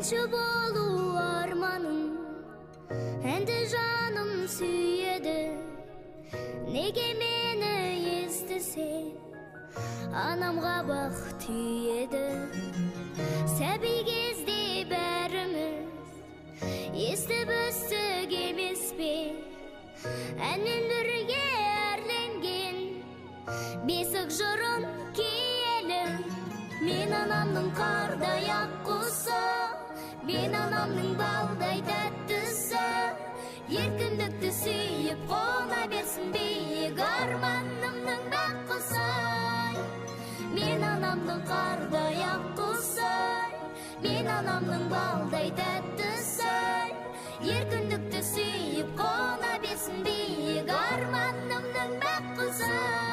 Әнші болу арманым, әнді жаным сүйеді. Неге мені естісе, анамға бақ түйеді. Сәби кезде бәріміз естіп өстік емес пе? Әнмен бірге әрленген бесік жырын киелі. Мен анамның қардай ақ құсы, мен анамның балдай тәттісі. Еркіндікті сүйіп қона берсін биік арманымның бақ құсы. Мен анамның қардай ақ құсы, мен анамның балдай тәттісі. Еркіндікті сүйіп қона берсін биік арманымның бақ құсы.